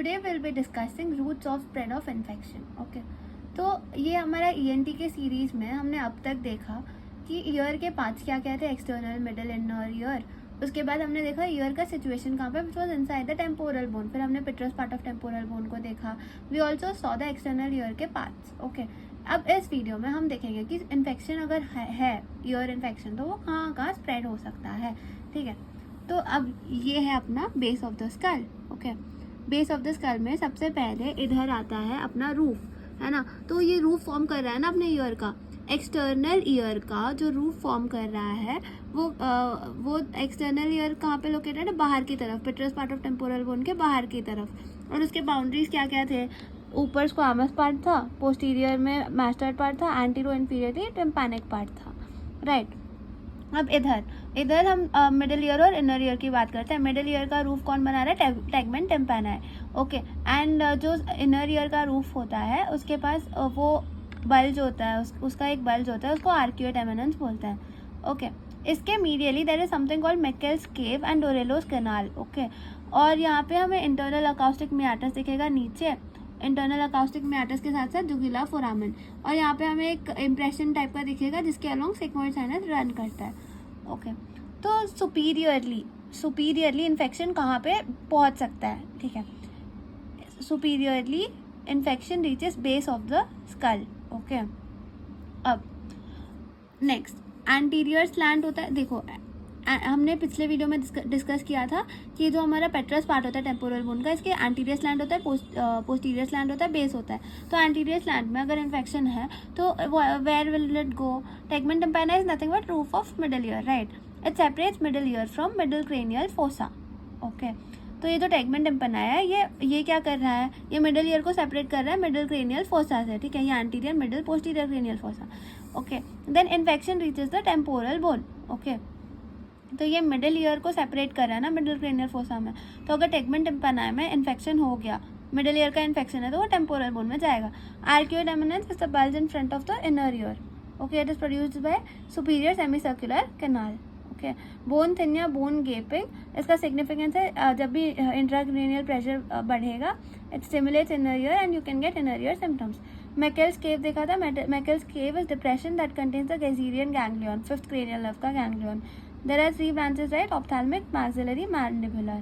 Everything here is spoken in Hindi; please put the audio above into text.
Today will be discussing routes of spread of infection. Okay, तो ये हमारा ईएनटी के सीरीज में हमने अब तक देखा कि ईयर के पार्ट्स क्या क्या थे, एक्सटर्नल, मिडल, इनर ईयर। उसके बाद हमने देखा ईयर का सिचुएशन कहाँ पे, which was inside the temporal bone. फिर हमने petrous part of temporal bone को देखा। We also saw the external ear के पार्ट्स। ओके, अब इस वीडियो में हम देखेंगे कि इन्फेक्शन अगर है ईयर इन्फेक्शन, तो वो कहाँ कहाँ स्प्रेड हो सकता है। ठीक है, तो अब ये है अपना base of the skull. Okay, base of the skull में सबसे पहले इधर आता है अपना रूफ, है ना। तो ये रूफ फॉर्म कर रहा है ना अपने ईयर का। एक्सटर्नल ईयर का जो रूफ फॉर्म कर रहा है वो एक्सटर्नल ईयर कहाँ पे लोकेटेड है, बाहर की तरफ, पिट्रस पार्ट ऑफ टेम्पोरल बोन के बाहर की तरफ। और उसके बाउंड्रीज क्या क्या थे, ऊपर स्क्वामस पार्ट था, पोस्टीरियर में मास्टर्ड पार्ट था, एंटीरो इंफीरियर थी, टिम्पैनिक पार्ट था, राइट। अब इधर हम मिडिल ईयर और इनर ईयर की बात करते हैं। मिडिल ईयर का रूफ कौन बना रहा है, टेगमेंट टिम्पैना है। ओके, एंड जो इनर ईयर का रूफ होता है उसके पास वो बल्ज होता है, उसका एक बल्ज होता है, उसको आर्क्यूएट एमिनेंस बोलते हैं। ओके, इसके medially there is something called Meckel's cave and Dorello's canal. Okay, और यहाँ पे हमें इंटरनल अकाउस्टिक मियाटस दिखेगा नीचे, इंटरनल अकाउस्टिक मियाटस के साथ साथ जुगुला फोरामेन। और यहाँ पे हमें एक इम्प्रेशन टाइप का दिखेगा जिसके अलोंग सिग्मोइड साइनस रन करता है। ओके, तो सुपीरियरली इन्फेक्शन कहाँ पे पहुँच सकता है, ठीक है। Superiorly infection reaches base of the skull. Okay, अब नेक्स्ट एंटीरियर स्लैंट होता है। देखो, हमने पिछले वीडियो में डिस्कस किया था कि जो हमारा पेट्रस पार्ट होता है टेम्पोरल बोन का, इसके एंटीरियर स्लैंट होता है, पोस्टीरियर स्लैंट होता है, बेस होता है। तो एंटीरियर स्लैंट में अगर इन्फेक्शन है तो where will it go, tegmen tympani is nothing but roof of middle ear, right. It separates middle ear from middle cranial fossa. Okay, तो ये जो टेगमेंट टिम्पैना है ये क्या कर रहा है, ये मिडल ईयर को सेपरेट कर रहा है मिडल क्रेनियल फोसा से, ठीक है। ये anterior, middle, posterior cranial fossa. Okay, then infection reaches the temporal bone. Okay, तो ये मिडिल ईयर को सेपरेट कर रहा है ना मिडिल क्रेनियल फोसा में। तो अगर टेगमेंट टिम्पैना में इन्फेक्शन हो गया, मिडिल ईयर का इन्फेक्शन है, तो वो टेम्पोरल बोन में जाएगा। Arcuate eminence is the bulge in front of the inner ear. Okay, it is produced by superior semicircular canal. Okay, bone thin या बोन गेपिंग, इसका सिग्निफिकेंस है जब भी इंट्राक्रेनियल प्रेशर बढ़ेगा, it stimulates inner ear and you can get inner ear symptoms. Meckel's cave देखा था, Meckel's cave is depression that contains the Gasserian ganglion, fifth cranial nerve का ganglion. There are 3 branches, right? Ophthalmic, maxillary, mandibular.